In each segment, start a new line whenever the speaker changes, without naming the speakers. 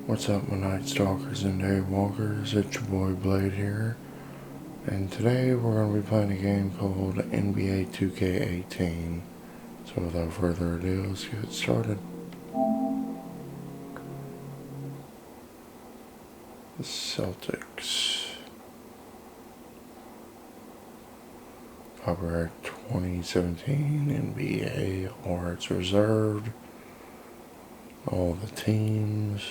What's up, my Night Stalkers and Day Walkers? It's your boy Blade here, and today we're going to be playing a game called NBA 2K18. So without further ado, let's get started. The Celtics. Copyright 2017 NBA, all rights reserved. All the teams.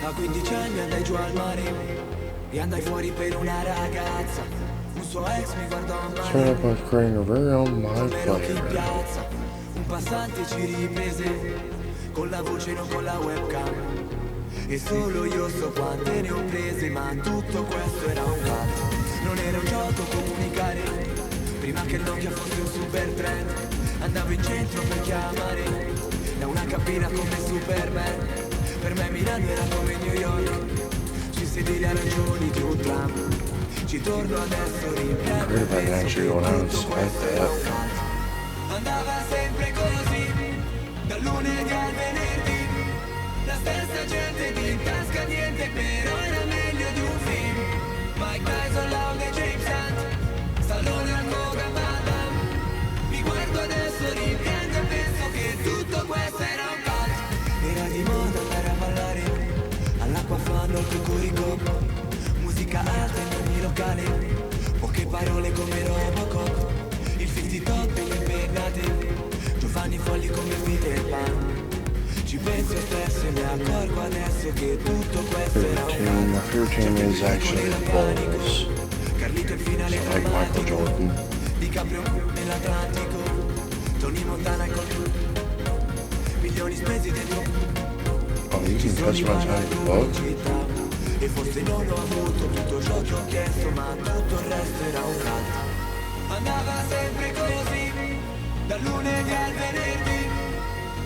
A 15 anni andai giù al mare e andai fuori per una ragazza. Un suo ex mi guardò
Start up
male,
by creating a very own my
come occhi in
player.
piazza. Un passante ci riprese con la voce non con la webcam. E solo io so quante ne ho prese, ma tutto questo era un fatto. Non era un gioco comunicare, prima che il Nokia fosse un super trend. Andavo in centro per chiamare, da una cabina come Superman. Per me Milano era come New York, sui sedili arancioni di un tram. Ci torno adesso rimpianto e penso che tutto questo era un calcio. Andava sempre così, dal lunedì al venerdì. La stessa gente di in tasca niente, però era meglio di un film. Mike Tyson, Loud e James Hunt, Stallone al Koga Madame. Mi guardo adesso, rimpiango e penso che tutto questo era un calcio. Era di moda andare a ballare, all'acqua fanno il cucurico. Musica alta in ogni locale, poche parole come Robocop. Il 50 top e le pennate, Giovanni folli come Peter Pan. Ci penso stesso e mi accorgo adesso che tutto questo era un
My favorite team is actually the Bulls.
Carlito il finale
So like Michael Jordan.
Di Caprio nell'Atlantico, Tony Montana col milioni spesi dentro.
Oh, you can customize how you vote?
E forse non ho avuto tutto ciò che ho chiesto, ma tutto il resto era un calcio. Andava sempre così, dal lunedì al venerdì.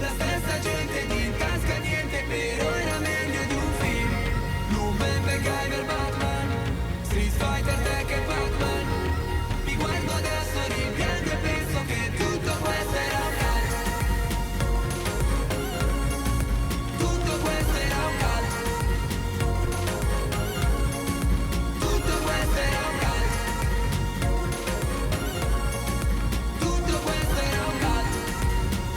La stessa gente di in tasca niente, però era meglio di un film. Lumen, MacGyver, Batman, Street Fighter, Tech e Pac-Man. Mi guardo adesso, rimpiango e penso che tutto questo era un calcio. Tutto questo era un calcio. Tutto questo era un calcio. Tutto questo era un calcio.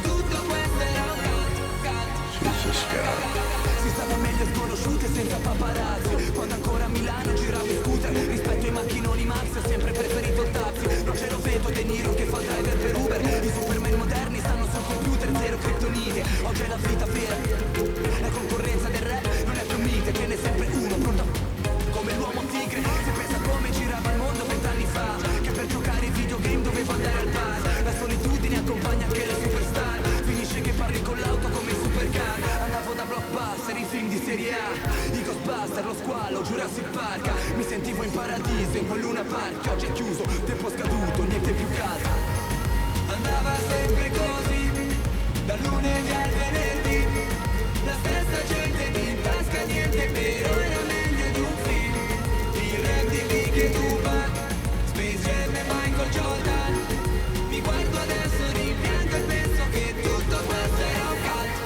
Tutto questo era un calcio.
Jesus God.
Si stava meglio sconosciute senza paparazzi. Quando ancora a Milano giravo in scooter, rispetto ai macchinoni Max ho sempre preferito il taxi. Non ce lo vedo De Niro che fa driver per Uber. I superman moderni stanno sul computer, zero criptonite. Oggi è la vita vera, la concorrenza del rap non è più mite, che ne è sempre uno pronto come l'uomo tigre. Se pensa come girava il mondo 20 anni fa, che per giocare ai videogame dovevo andare al bar. La solitudine accompagna anche le superstar, finisce che parli con l'auto come supercar. Andavo da blockbuster, i film di serie A, i Ghostbuster, lo squalo, Jurassic Park. Mi sentivo in paradiso, in quel Luna Park che oggi è chiuso, tempo scaduto, niente più caldo. Andava sempre così, dal lunedì al venerdì. La stessa gente di in tasca niente, però era meglio di un film. Il rap di Big e Tupac, Space Jam e Michael Jordan. Mi guardo adesso, rimpiango e penso che tutto questo era un calcio.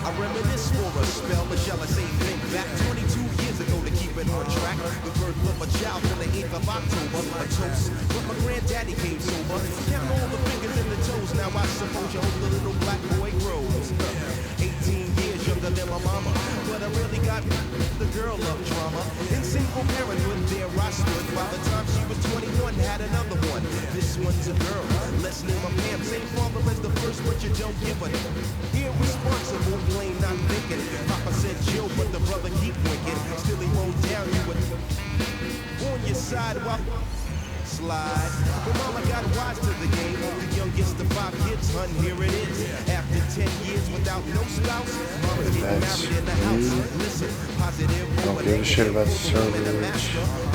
I reminisce for a spell, but shall I say think back 22 years years ago to keep it on track. The birth of a child till the 8th of October. A toast, but my granddaddy came sober. Count all the fingers and the toes. Now I suppose you hope the little black boy grows. 18 years younger than my mama, but I really got the girl of drama. In single parenthood, there I stood. By the time she was 21, had another one. This one's a girl. Let's name her Pam. Same father as the first, but you don't give a irresponsible, blame not thinking. Papa said chill, but the brother keep winking. Still he won't down you with on your side while slide. But mama got wise to the game. The youngest of 5 kids, hun, here it is. After 10 years without no spouse, mama getting married in the house. Listen, positive.
Don't give a shit about the servers.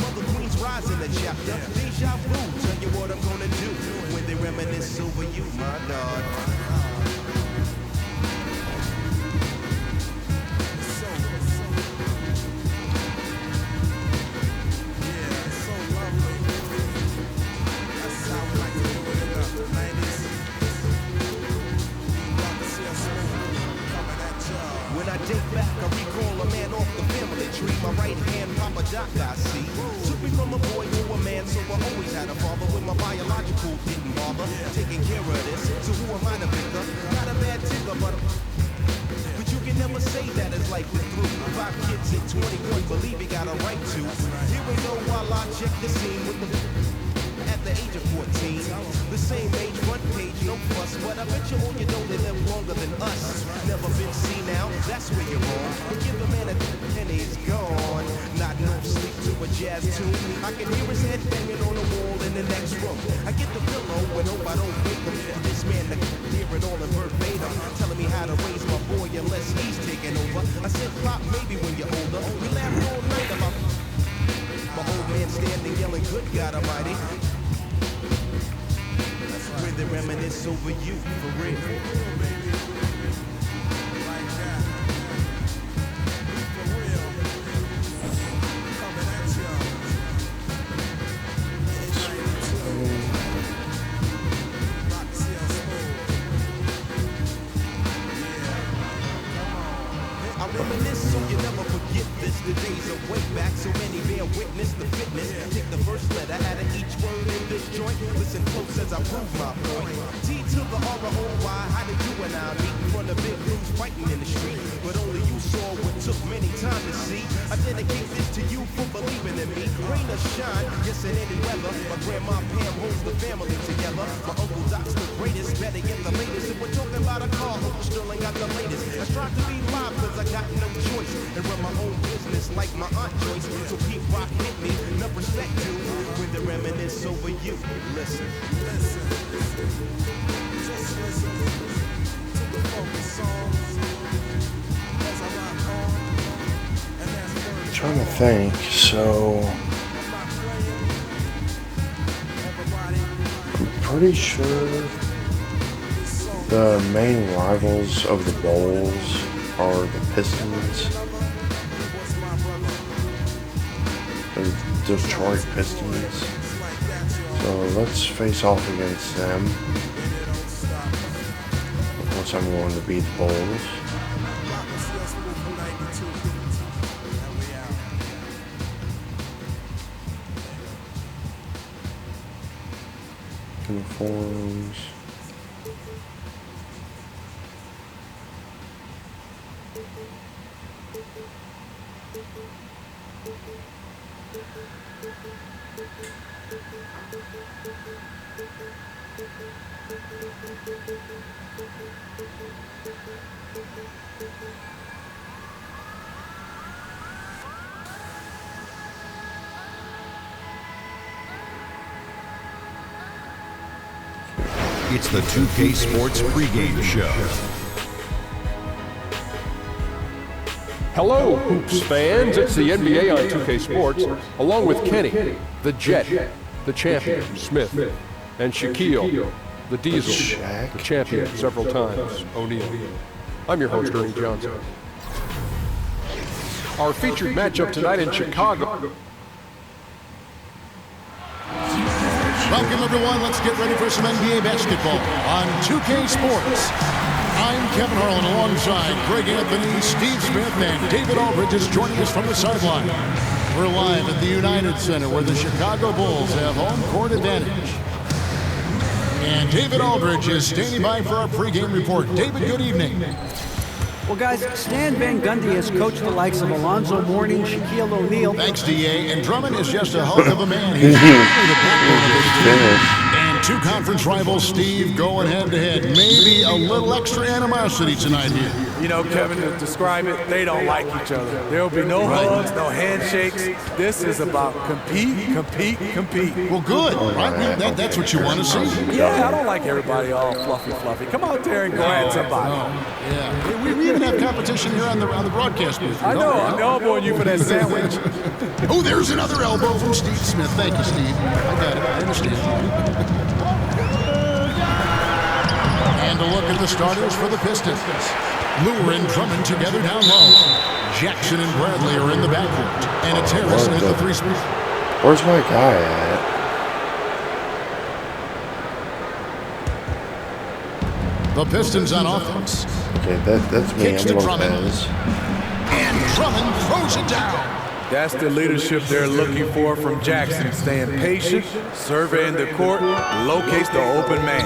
Mother Queen's rise in the chapter. Deja vu, tell you what I'm gonna do when they reminisce over you, my God. When I date back, I recall a man off the family tree. My right hand, Papa Doc, I see. Took me from a boy to a man, so I always had a father. When my biological didn't bother taking care of this. So who am I to pick up? Not a bad tigger, but you can never say that as life is through. 5 kids at 21, believe he got a right to. Here we go while I check the scene with the at the age of 14. The same age, front page, no fuss. But I bet you all you know they live longer than us. Never been seen now, that's where you're wrong. But give a man a and he's gone. Not no sleep to a jazz tune. I can hear his head banging on the wall in the next room. I get the pillow and hope I don't wake him. This man to hear it all in verbatim, telling me how to raise my boy unless he's taking over. I said, Pop, maybe when you're older. We laughed all night about my old man standing yelling, good God Almighty. When they reminisce over you, for real. I reminisce so you never forget this. The days of way back, so many bear witness the fitness. Take the first letter out of each word in this joint. Listen close as I prove my point. T to the R-O-Y, how did you and I meet in front of big dudes fighting in the street? But only you saw what took many time to see. I dedicate this to you for believing in me. Rain or shine, yes in any weather. My grandma Pam holds the family together. My Uncle Doc's the greatest, better get the latest. If we're talking about a car, Uncle Sterling got the latest. I strive to be live cause I got no choice. And run my own business like my Aunt Joyce. So keep rock hit me, enough respect to when they reminisce over you. Listen. Just listen to the focus songs as I rock on. And that's
I'm trying to think, so I'm pretty sure the main rivals of the Bulls are the Pistons. The Detroit Pistons. So let's face off against them. Of course, I'm going to beat the Bulls. Uniforms.
It's the 2K Sports pregame show.
Hello, Hoops fans. It's the NBA on 2K Sports, along with Kenny, the Jet, the champion, Smith, and Shaquille, the Diesel, the champion several times, O'Neal. I'm your host, Ernie Johnson. Our featured matchup tonight in Chicago.
Welcome, everyone. Let's get ready for some NBA basketball on 2K Sports. I'm Kevin Harlan alongside Greg Anthony, Steve Smith, and David Aldridge is joining us from the sideline. We're live at the United Center where the Chicago Bulls have home court advantage. And David Aldridge is standing by for our pregame report. David, good evening.
Well, guys, Stan Van Gundy has coached the likes of Alonzo Mourning, Shaquille O'Neal.
Thanks, D.A. And Drummond is just a hulk of a man. He's really the backbone of his team. And two conference rivals, Steve, going head-to-head. Maybe a little extra animosity tonight here.
You know, Kevin, to describe it, they don't like each other. There will be no hugs, no handshakes. This is about compete.
Well, good, right? That's what you want to see.
Yeah, I don't like everybody all fluffy. Come out there and go at somebody.
Yeah, we even have competition here on the broadcast booth.
I know, I'm elbowing you for that sandwich.
Oh, there's another elbow from Steve Smith. Thank you, Steve. I got it. I understand. And a look at the starters for the Pistons. Lure and Drummond together down low. Jackson and Bradley are in the backcourt. And it's Harrison at the three spot.
Where's my guy at?
The Pistons on offense.
Okay, that's me. I'm Lopez.
And Drummond throws it down.
That's the leadership they're looking for from Jackson. Staying patient, surveying the court, locates the open man.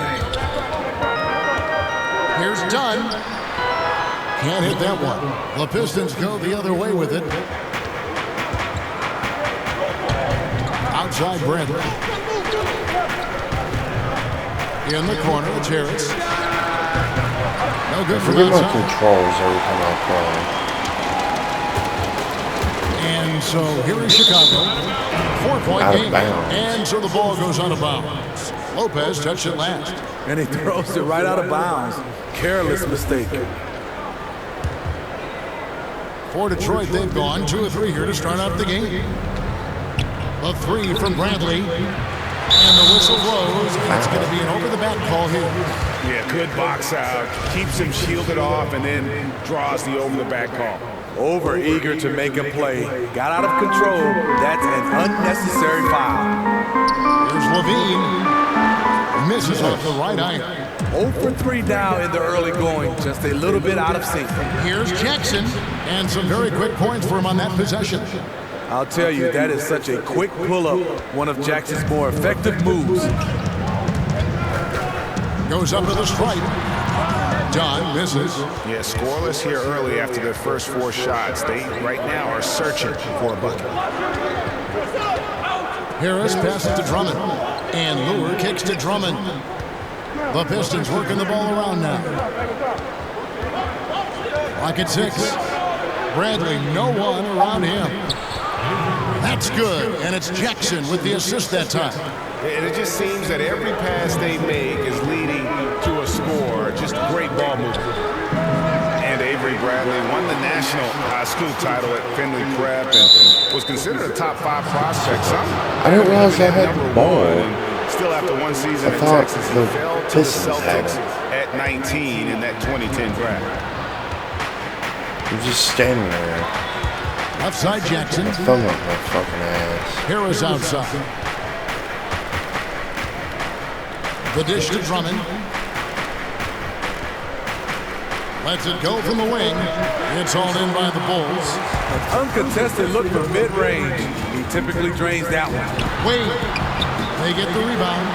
Here's Dunn. Can't hit that one. The Pistons go the other way with it. Outside Bradley. In the corner, it's Harris. No good for
Forget my
outside.
controls every time I play.
And so here is Chicago. 4-point
Out of
game.
bounds.
And so the ball goes out of bounds. Lopez touched it last.
And he throws it right out of bounds. Careless mistake.
For Detroit, they've gone 2 of 3 here to start out the game. A 3 from Bradley. And the whistle blows. And it's going to be an over-the-back call here.
Yeah, good box out. Keeps him shielded off and then draws the over-the-back call.
Over eager to make a play. Got out of control. That's an unnecessary foul.
Here's Levine. Misses off the right iron.
0 for 3 now in the early going. Just a little bit out of sync.
Here's Jackson. And some very quick points for him on that possession.
I'll tell you, that is such a quick pull-up. One of Jackson's more effective moves.
Goes up to the stripe. John misses.
Yeah, scoreless here early after their first 4 shots. They right now are searching for a bucket.
Harris passes to Drummond. And Lure kicks to Drummond. The Pistons working the ball around now. Lock at 6. Bradley, no one around him. That's good, and it's Jackson with the assist that time.
And it just seems that every pass they make is leading to a score. Just great ball movement. And Avery Bradley won the national high school title at Findlay Prep and was considered a top 5 prospect.
I didn't realize I had the ball.
Still after 1 season in
thought
Texas, he
the
fell to the
Pistons had
Celtics at 19 in that 2010 draft.
I'm just standing there.
Left side Jackson.
Thumb up my fucking ass.
Harris outside. The dish to Drummond. Lets it go from the wing. It's all in by the Bulls.
An uncontested look from mid-range. He typically drains that one.
Wade. They get the rebound.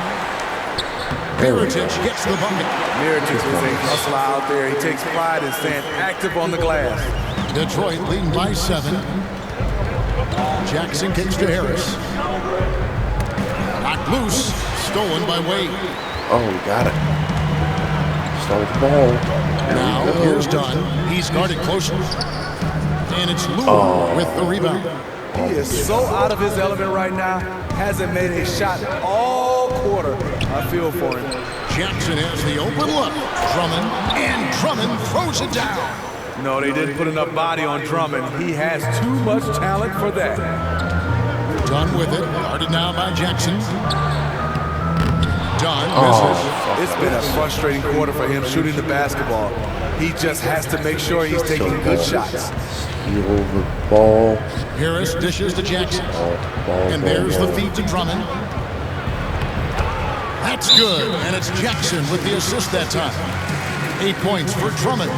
Mirotic gets the bucket.
Mirotic is a hustler out there. He takes pride in staying active on the glass.
Detroit leading by 7. Jackson kicks to Harris. Knocked loose. Stolen by Wade.
Oh, we got it. Stole the ball.
Now here's Dunn. He's guarded closely. And it's Lure with the rebound.
He is so out of his element right now. Hasn't made a shot all quarter. I feel for him.
Jackson has the open look. Drummond. And Drummond throws it down.
No, they didn't put enough body on Drummond. He has too much talent for that.
Dunn with it. Guarded now by Jackson. Dunn misses.
It's been a frustrating quarter for him shooting the basketball. He just has to make sure he's taking good shots.
Steal the ball.
Harris dishes to Jackson. And there's the feed to Drummond. That's good. And it's Jackson with the assist that time. 8 points for Drummond.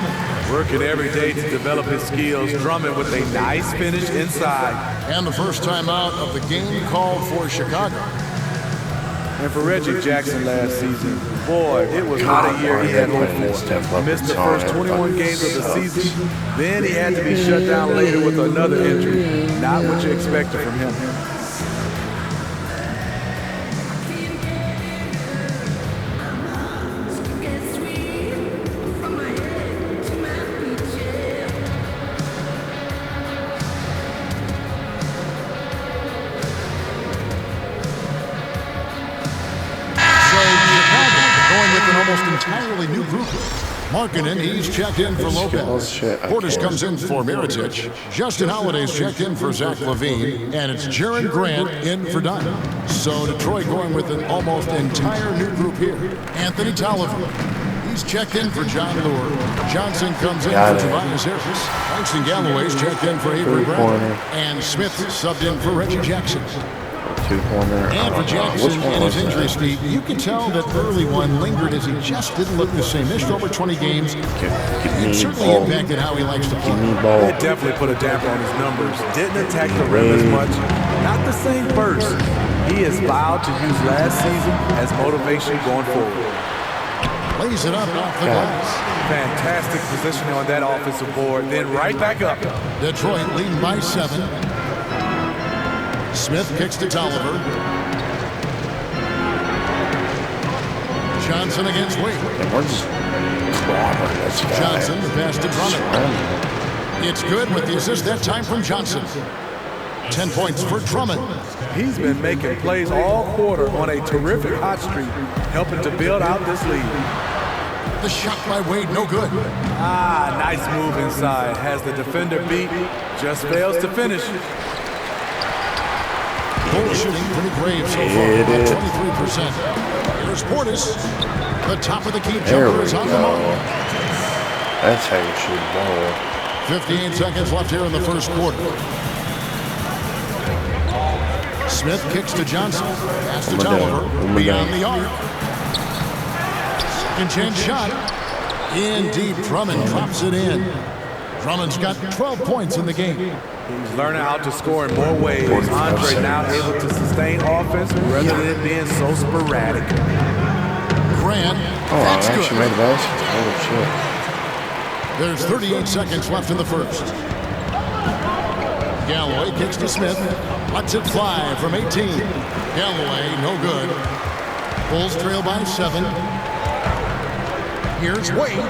Working every day to develop his skills, Drummond with a nice finish inside.
And the first timeout of the game called for Chicago.
And for Reggie Jackson last season, boy, it was not a year he had hoped for. Missed the first 21 games of the season, then he had to be shut down later with another injury. Not what you expected from him.
Entirely new group. Markkanen, he's checked in for Lopez. Portis comes in for Mirotic. Justin Holiday's checked in for Zach LaVine. And it's Jaren Grant in for Dunn. So Detroit going with an almost entire new group here. Anthony Tolliver. He's checked in for John Lure. Johnson comes in for Tobias Harris. Langston Galloway's checked in for Avery Bradley. And Smith subbed in for Reggie Jackson.
Two-pointer.
And for Jackson and his injury, Steve, you can tell that early one lingered as he just didn't look the same. Missed over 20 games. It certainly impacted how he likes to play.
It definitely put a damper on his numbers. Didn't attack the rim as much. Not the same burst. He is vowed to use last season as motivation going forward.
Lays it up off the glass.
Fantastic positioning on that offensive board. Then right back up.
Detroit leading by 7. Smith kicks to Tolliver. Johnson against Wade. Johnson, the pass to Drummond. It's good with the assist that time from Johnson. 10 points for Drummond.
He's been making plays all quarter on a terrific hot streak, helping to build out this lead.
The shot by Wade, no good.
Nice move inside. Has the defender beat, just fails to finish.
Bull shooting pretty brave so far, about 23%. Here's Portis. The top of the key jumper is on the mark.
That's how you shoot ball.
58 seconds left here in the first quarter. Smith kicks to Johnson. Pass to Tolliver. Beyond the arc. Second chance shot. In deep. Drummond drops it in. Drummond's got 12 points in the game.
He's learning how to score in more ways. Andre now able to sustain offense rather than it being so sporadic.
Grant.
That's good. Actually made a basket.
There's 38 seconds left in the first. Galloway kicks to Smith. Lets it fly from 18. Galloway, no good. Bulls trail by 7. Here's Wade.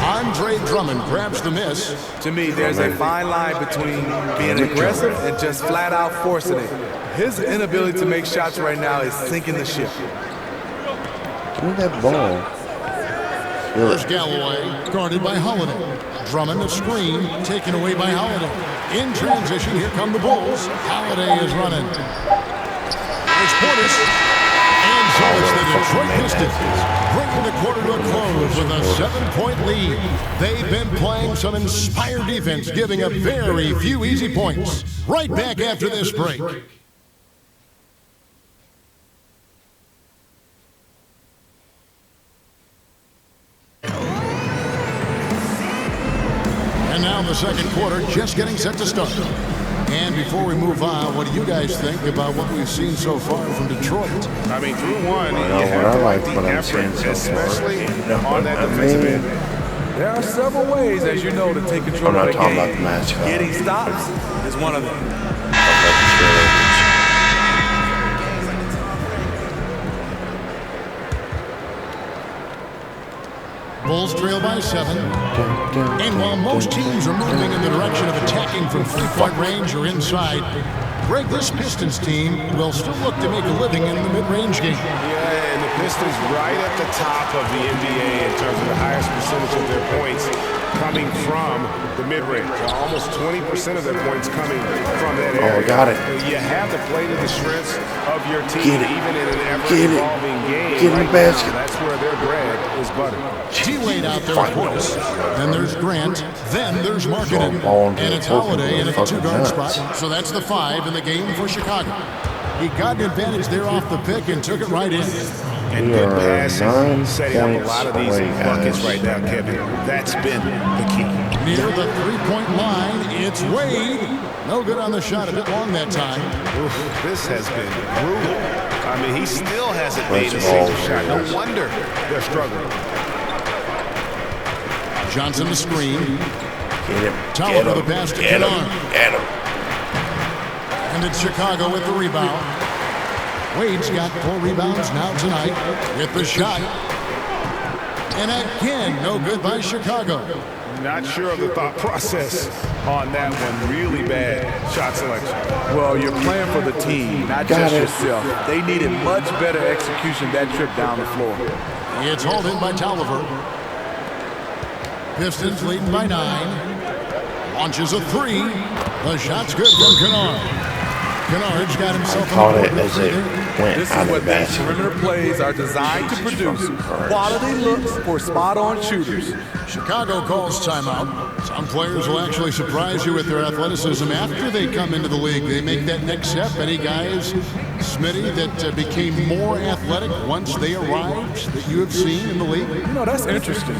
Andre Drummond grabs the miss.
To me, there's a fine line between being aggressive and just flat out forcing it. His inability to make shots right now is sinking the ship.
Give me that ball.
Here's Galloway, guarded by Holiday. Drummond, a screen, taken away by Holiday. In transition, here come the Bulls. Holiday is running. There's Portis. And so it's the Detroit Pistons, bringing the quarter to a close with a 7-point lead. They've been playing some inspired defense, giving up very few easy points. Right back after this break. And now the second quarter just getting set to start. And before we move on, what do you guys think about what we've seen so far from Detroit?
I mean, through one, you have to like the effort, especially on that defensive end.
There are several ways, as you know, to take control of the game. Getting stops is one of them.
Bulls trail by 7. And while most teams are moving in the direction of attacking from three-point range or inside, Greg, this Pistons team will still look to make a living in the mid-range game.
Yeah, and the Pistons right at the top of the NBA in terms of the highest percentage of their points coming from the mid-range. Almost 20% of their points coming from that area.
Oh, got it.
You have to play to the strengths of your team, even in an ever-evolving game.
Get in the basket.
That's where their bread is buttered.
He laid out there with Portis. Then there's Grant. Then there's Markkanen. And it's Holiday in at the two-guard spot. So that's the 5 in the game for Chicago. He got an advantage there off the pick and took it right in.
and good passing, setting up a lot of these buckets right now, Kevin. That's been the key.
Near the three-point line, it's Wade. No good on the shot, a bit long that time.
Oof, this has been brutal. I mean, he still hasn't made a single shot. No wonder they're struggling.
Johnson the screen.
Get him.
Towler with the pass to Kennard.
Get him.
And it's Chicago with the rebound. Wade's got 4 rebounds now tonight with the shot. And again, no good by Chicago.
Not sure of the thought process on that one. Really bad shot selection.
Well, you're playing for the team, not just yourself. They needed much better execution that trip down the floor.
It's hauled in by Tolliver. Pistons leading by 9. Launches a 3. The shot's good from Kennard. Kennard's got himself
caught it as it went
This
out
is
of
what
the
these
basket.
perimeter plays are designed to produce. Quality looks for spot-on shooters.
Chicago calls timeout. Some players will actually surprise you with their athleticism after they come into the league. They make that next step. Any guys, Smitty, that became more athletic once they arrived that you have seen in the league?
You know, that's interesting.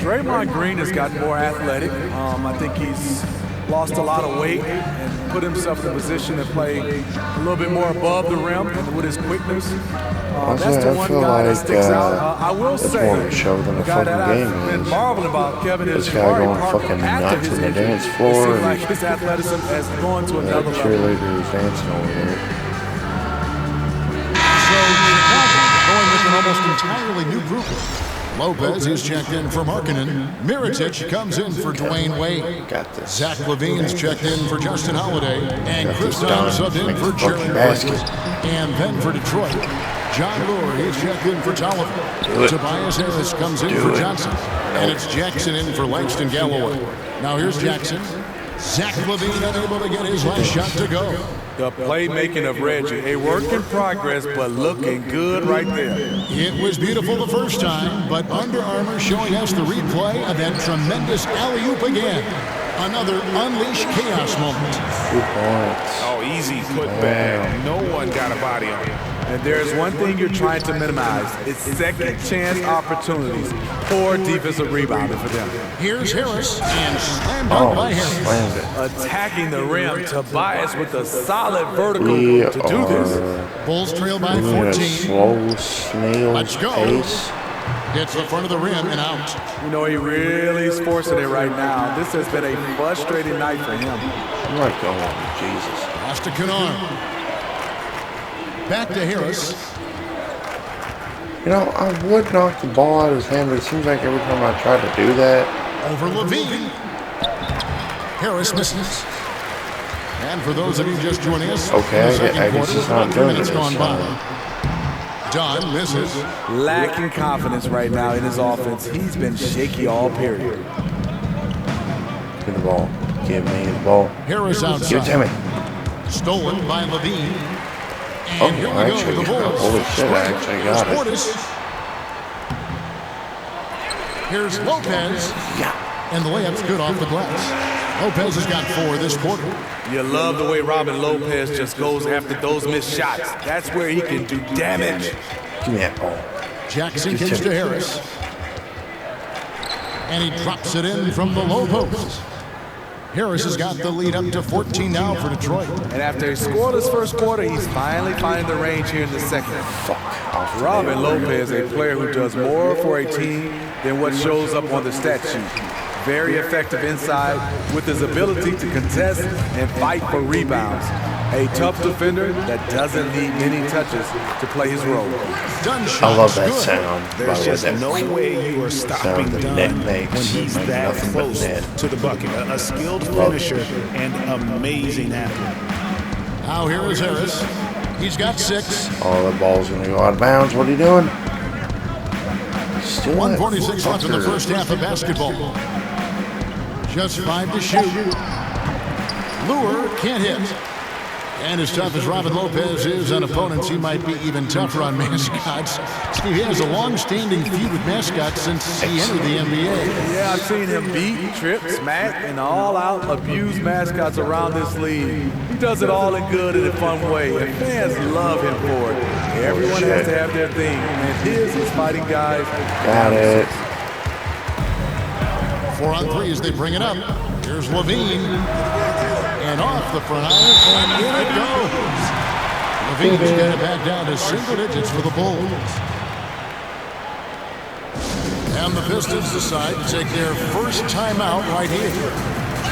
Draymond Green has gotten more athletic. I think he's lost a lot of weight and put himself in a position to play a little bit more above the rim and with his quickness. That's the one guy that sticks out. I will say,
more of a show than the
guy that
fucking game
I've been
is.
marveling about, Kevin, is
This guy
Jabari
going
Parker.
fucking
After
nuts
his
in the
injury,
dance
it
floor
seems
and
like his athleticism has gone to another level.
Cheerleader is dancing over there.
So Chicago going with an almost entirely new group. Lopez is checked in for Markkanen. Mirotic comes in for Dwayne Wade.
Got this.
Zach LaVine's checked in for Justin Holiday. And
Got
Chris
this
Dunn
done.
subbed in
Make
for
the
Jerry
fucking
Rice.
basket.
And then for Detroit, John Lure is checked in for Tolliver. Tobias Harris comes in for Johnson. And it's Jackson in for Langston Galloway. Now here's Jackson. Zach LaVine unable to get his last shot to go.
The playmaking of Reggie, a work in progress, but looking good right there.
It was beautiful the first time, but Under Armour showing us the replay of that tremendous alley-oop again. Another unleash chaos moment.
2 points.
Oh, easy putback. No one got a body on him.
And there's one thing you're trying to minimize. It's second chance opportunities. Poor defensive rebounding for them.
Here's Harris, and slam dunk by Harris.
Slammed it.
Attacking the rim, Tobias with a solid vertical
We
to do this.
Bulls trail by
in a
14.
slow snail
Let's go.
pace.
Hits the front of the rim and out.
You know, he really is forcing it right now. This has been a frustrating night for him.
I'm like, oh, Jesus.
Pass to Kennard. Back to Harris.
You know, I would knock the ball out of his hand, but it seems like every time I try to do that,
Over Levine. Harris misses. And for those of you just joining us,
Okay,
in the
I
second
guess
quarter,
it's not
about 3
doing
minutes
it
gone
this
by.
time.
John misses.
Lacking confidence right now in his offense. He's been shaky all period.
give me the ball. Give me the ball.
Harris
Give it to
outside.
me.
Stolen by Levine. And
Oh,
here we
I
go.
actually
The
got it.
Bulls.
Holy shit, I actually got it.
Portis. Here's Lopez.
Yeah.
And the layup's good off the glass. Lopez has got 4 this quarter.
You love the way Robin Lopez just goes after those missed shots. That's where he can do damage.
Give me that ball.
Jackson
Give it
kicks
to
to
me.
Harris. And he drops it in from the low post. Harris has got the lead up to 14 now for Detroit.
And after he scored his first quarter, he's finally finding the range here in the second.
Fuck. Off the
Robin
nail.
Lopez, a player who does more for a team than what shows up on the stat sheet. Very effective inside with his ability to contest and fight for rebounds. A tough defender that doesn't need many touches to play his role.
Dunn
I love
shot's
that
good.
sound. by
There's
the way,
just
that
no way you are stopping
sound the
Dunn
net makes.
when he's
Like
that
nothing but
close
net.
to the bucket. A skilled
Love
finisher and amazing athlete.
Now here is Harris. He's got 6.
Oh, the ball's going to go out of bounds. What are you doing? Still
146 left in the first half of basketball. Just 5 to shoot. Lure can't hit. And as tough as Robin Lopez is on opponents, he might be even tougher on mascots. Steve, he has a long-standing feud with mascots since he entered the NBA.
Yeah, I've seen him beat, trip, smack, and all-out abuse mascots around this league. He does it all in good and a fun way, and fans love him for it. Everyone has to have their thing, and his is fighting guys.
Got it.
4 on 3 as they bring it up. Here's Levine. And off the front iron, and in it goes. Levine's got it back down to single digits for the Bulls. And the Pistons decide to take their first timeout right here.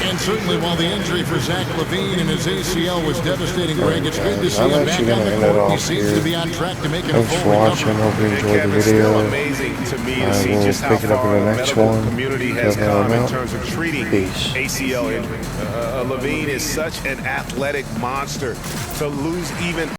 And certainly while the injury for Zach Levine and his ACL was devastating, Greg, it's good to see him back on the court. He seems to be on track to make it a
Thanks for
full
watching.
recovery.
Hope you enjoyed the
Kevin, still
video.
amazing to me to
I
see
will
just how
pick it up
far
in the
the
next
medical
one.
community has
Kevin,
come in
out.
terms of treating
Peace.
ACL injury. Levine is such an athletic monster. To lose even